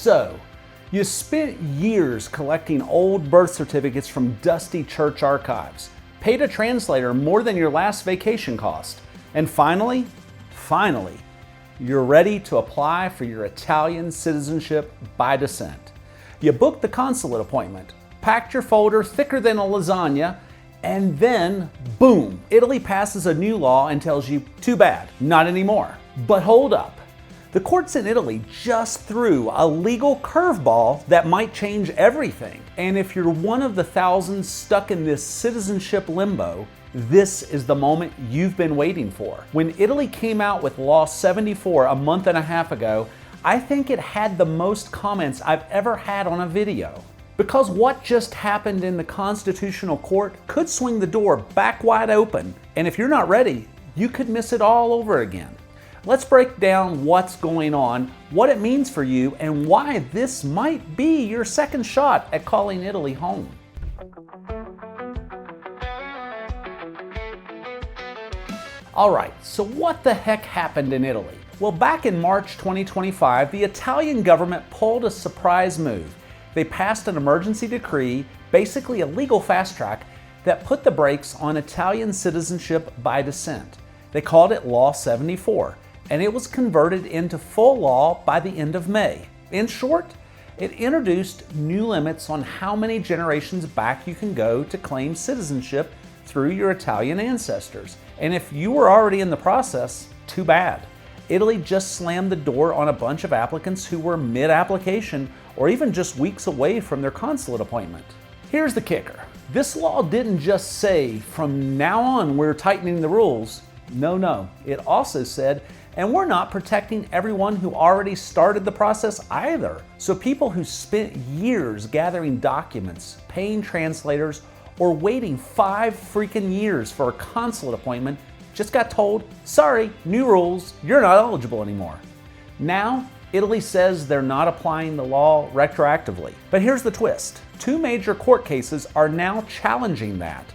So, you spent years collecting old birth certificates from dusty church archives, paid a translator more than your last vacation cost, and finally, you're ready to apply for your Italian citizenship by descent. You booked the consulate appointment, packed your folder thicker than a lasagna, and then, boom, Italy passes a new law and tells you, too bad, not anymore. But hold up. The courts in Italy just threw a legal curveball that might change everything. And if you're one of the thousands stuck in this citizenship limbo, this is the moment you've been waiting for. When Italy came out with Law 74 a month and a half ago, I think it had the most comments I've ever had on a video. Because what just happened in the Constitutional Court could swing the door back wide open, and if you're not ready, you could miss it all over again. Let's break down what's going on, what it means for you, and why this might be your second shot at calling Italy home. Alright, so what the heck happened in Italy? Well, back in March 2025, the Italian government pulled a surprise move. They passed an emergency decree, basically a legal fast track, that put the brakes on Italian citizenship by descent. They called it Law 74, and it was converted into full law by the end of May. In short, it introduced new limits on how many generations back you can go to claim citizenship through your Italian ancestors. And if you were already in the process, too bad. Italy just slammed the door on a bunch of applicants who were mid-application or even just weeks away from their consulate appointment. Here's the kicker. This law didn't just say, from now on we're tightening the rules. No. It also said, and we're not protecting everyone who already started the process either. So people who spent years gathering documents, paying translators, or waiting 5 freaking years for a consulate appointment just got told, sorry, new rules, you're not eligible anymore. Now, Italy says they're not applying the law retroactively. But here's the twist. 2 major court cases are now challenging that.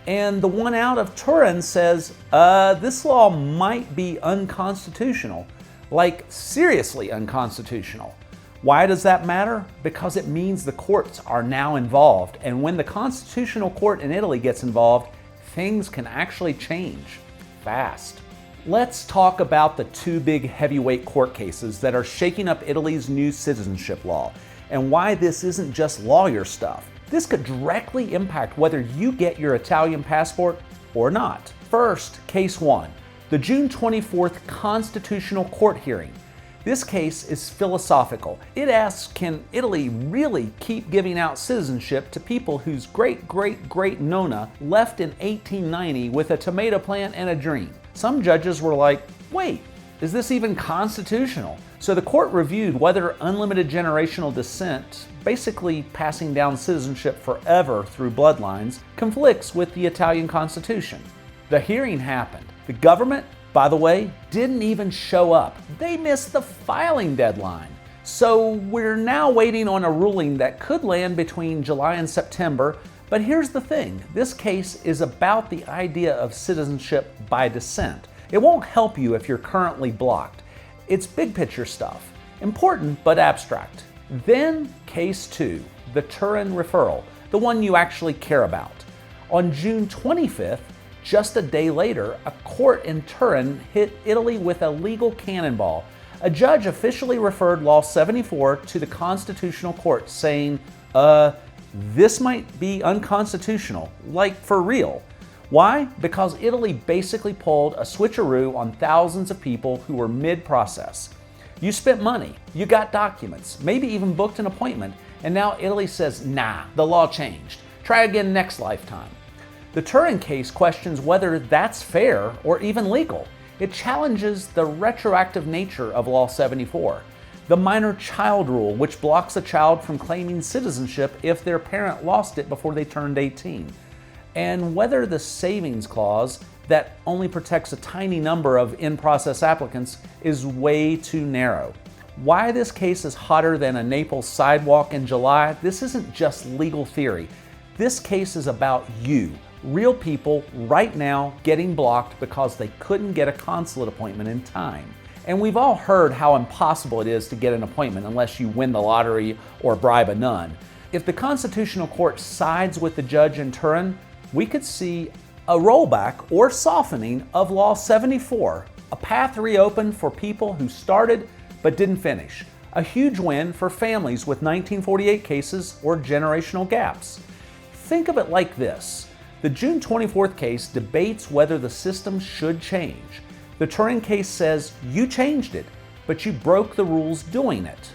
And the one out of Turan says, this law might be unconstitutional. Like, seriously unconstitutional. Why does that matter? Because it means the courts are now involved. And when the Constitutional Court in Italy gets involved, things can actually change fast. Let's talk about the 2 big heavyweight court cases that are shaking up Italy's new citizenship law and why this isn't just lawyer stuff. This could directly impact whether you get your Italian passport or not. First, case 1, the June 24th Constitutional Court hearing. This case is philosophical. It asks, can Italy really keep giving out citizenship to people whose great nonna left in 1890 with a tomato plant and a dream? Some judges were like, wait, is this even constitutional? So the court reviewed whether unlimited generational descent, basically passing down citizenship forever through bloodlines, conflicts with the Italian Constitution. The hearing happened. The government, by the way, didn't even show up. They missed the filing deadline. So we're now waiting on a ruling that could land between July and September. But here's the thing, this case is about the idea of citizenship by descent. It won't help you if you're currently blocked. It's big picture stuff, important but abstract. Then case 2, the Turan referral, the one you actually care about. On June 25th, just a day later, a court in Turin hit Italy with a legal cannonball. A judge officially referred Law 74 to the Constitutional Court saying, this might be unconstitutional, like for real. Why? Because Italy basically pulled a switcheroo on thousands of people who were mid-process. You spent money, you got documents, maybe even booked an appointment, and now Italy says, nah, the law changed. Try again next lifetime. The Turan case questions whether that's fair or even legal. It challenges the retroactive nature of Law 74. The minor child rule, which blocks a child from claiming citizenship if their parent lost it before they turned 18. And whether the savings clause that only protects a tiny number of in-process applicants is way too narrow. Why this case is hotter than a Naples sidewalk in July, this isn't just legal theory. This case is about you, real people right now getting blocked because they couldn't get a consulate appointment in time. And we've all heard how impossible it is to get an appointment unless you win the lottery or bribe a nun. If the Constitutional Court sides with the judge in Turan, we could see a rollback or softening of Law 74, a path reopened for people who started but didn't finish. A huge win for families with 1948 cases or generational gaps. Think of it like this. The June 24th case debates whether the system should change. The Turan case says you changed it, but you broke the rules doing it.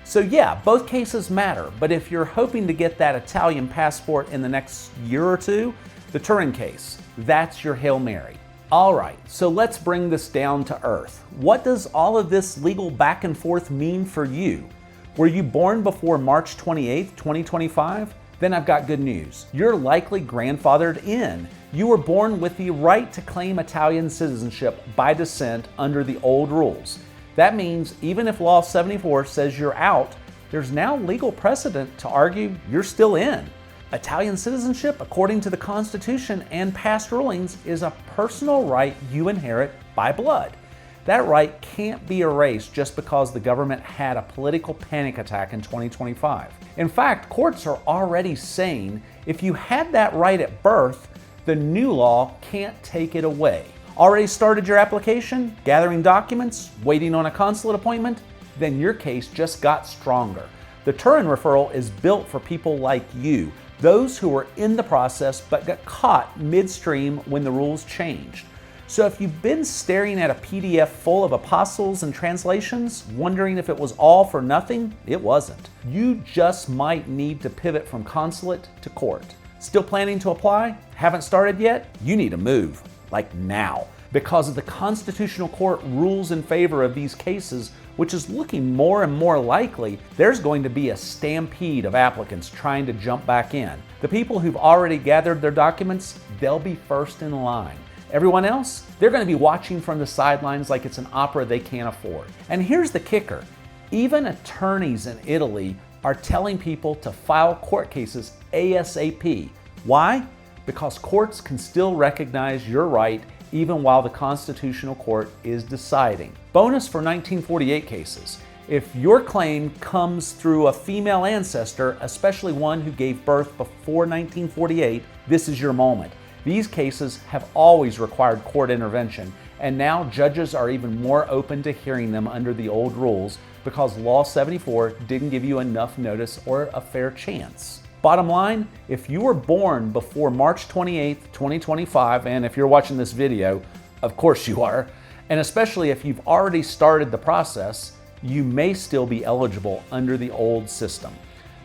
So yeah, both cases matter, but if you're hoping to get that Italian passport in the next year or two, the Turan case, that's your Hail Mary. All right, so let's bring this down to earth. What does all of this legal back and forth mean for you? Were you born before March 28th, 2025? Then I've got good news. You're likely grandfathered in. You were born with the right to claim Italian citizenship by descent under the old rules. That means even if Law 74 says you're out, there's now legal precedent to argue you're still in. Italian citizenship, according to the Constitution and past rulings, is a personal right you inherit by blood. That right can't be erased just because the government had a political panic attack in 2025. In fact, courts are already saying if you had that right at birth, the new law can't take it away. Already started your application, gathering documents, waiting on a consulate appointment? Then your case just got stronger. The Turan referral is built for people like you, those who were in the process but got caught midstream when the rules changed. So if you've been staring at a PDF full of apostles and translations, wondering if it was all for nothing, it wasn't. You just might need to pivot from consulate to court. Still planning to apply? Haven't started yet? You need to move, like now. Because of the Constitutional Court rules in favor of these cases, which is looking more and more likely, there's going to be a stampede of applicants trying to jump back in. The people who've already gathered their documents, they'll be first in line. Everyone else, they're going to be watching from the sidelines like it's an opera they can't afford. And here's the kicker. Even attorneys in Italy are telling people to file court cases ASAP. Why? Because courts can still recognize your right even while the Constitutional Court is deciding. Bonus for 1948 cases. If your claim comes through a female ancestor, especially one who gave birth before 1948, this is your moment. These cases have always required court intervention, and now judges are even more open to hearing them under the old rules because Law 74 didn't give you enough notice or a fair chance. Bottom line, if you were born before March 28th, 2025, and if you're watching this video, of course you are, and especially if you've already started the process, you may still be eligible under the old system.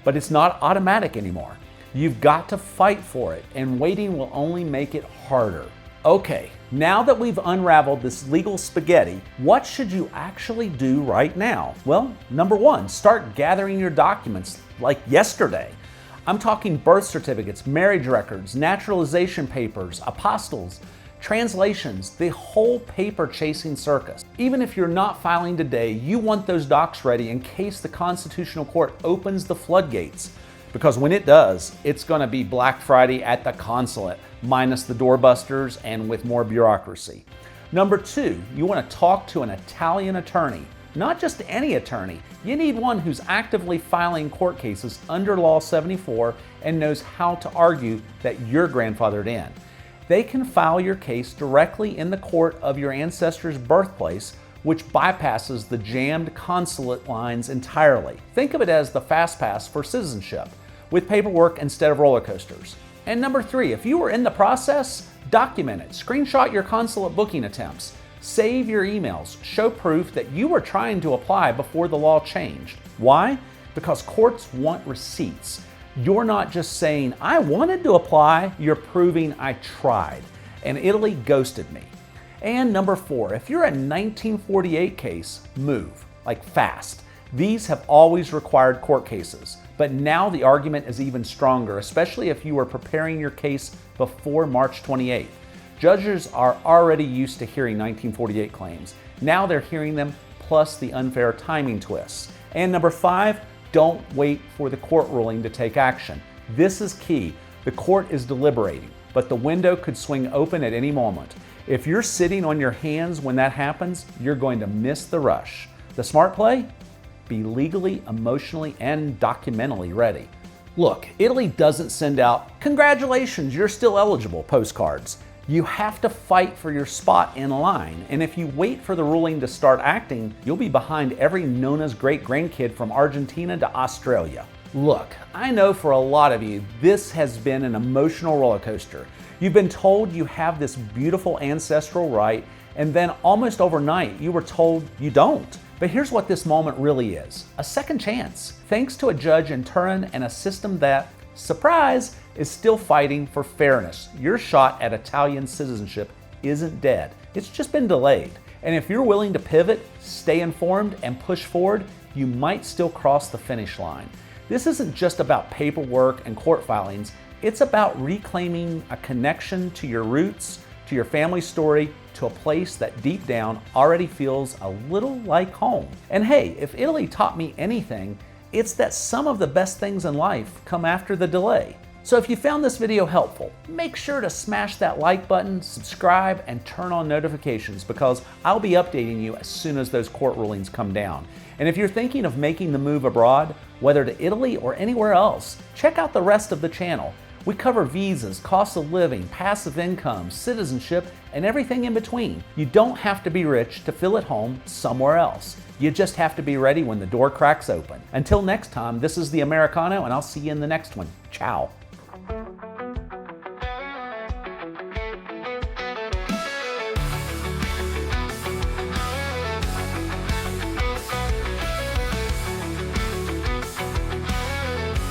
But it's not automatic anymore. You've got to fight for it, and waiting will only make it harder. Okay, now that we've unraveled this legal spaghetti, what should you actually do right now? Well, number one, start gathering your documents like yesterday. I'm talking birth certificates, marriage records, naturalization papers, apostils, translations, the whole paper chasing circus. Even if you're not filing today, you want those docs ready in case the Constitutional Court opens the floodgates. Because when it does, it's going to be Black Friday at the consulate, minus the doorbusters and with more bureaucracy. Number two, you want to talk to an Italian attorney. Not just any attorney. You need one who's actively filing court cases under Law 74 and knows how to argue that you're grandfathered in. They can file your case directly in the court of your ancestor's birthplace, which bypasses the jammed consulate lines entirely. Think of it as the fast pass for citizenship, with paperwork instead of roller coasters. And number three, if you were in the process, document it. Screenshot your consulate booking attempts. Save your emails. Show proof that you were trying to apply before the law changed. Why? Because courts want receipts. You're not just saying, I wanted to apply, you're proving I tried. And Italy ghosted me. And number four, if you're a 1948 case, move, like fast. These have always required court cases, but now the argument is even stronger, especially if you were preparing your case before March 28th. Judges are already used to hearing 1948 claims. Now they're hearing them plus the unfair timing twists. And number five, don't wait for the court ruling to take action. This is key. The court is deliberating, but the window could swing open at any moment. If you're sitting on your hands when that happens, you're going to miss the rush. The smart play? Be legally, emotionally, and documentally ready. Look, Italy doesn't send out, "Congratulations, you're still eligible" postcards. You have to fight for your spot in line, and if you wait for the ruling to start acting, you'll be behind every Nona's great-grandkid from Argentina to Australia. Look, I know for a lot of you, this has been an emotional roller coaster. You've been told you have this beautiful ancestral right, and then almost overnight, you were told you don't. But here's what this moment really is: a second chance, thanks to a judge in Turin and a system that, surprise, is still fighting for fairness. Your shot at Italian citizenship isn't dead. It's just been delayed. And if you're willing to pivot, stay informed, and push forward, you might still cross the finish line. This isn't just about paperwork and court filings. It's about reclaiming a connection to your roots, to your family story, to a place that deep down already feels a little like home. And hey, if Italy taught me anything, it's that some of the best things in life come after the delay. So if you found this video helpful, make sure to smash that like button, subscribe, and turn on notifications, because I'll be updating you as soon as those court rulings come down. And if you're thinking of making the move abroad, whether to Italy or anywhere else, check out the rest of the channel. We cover visas, cost of living, passive income, citizenship, and everything in between. You don't have to be rich to feel at home somewhere else. You just have to be ready when the door cracks open. Until next time, this is the Americano, and I'll see you in the next one. Ciao.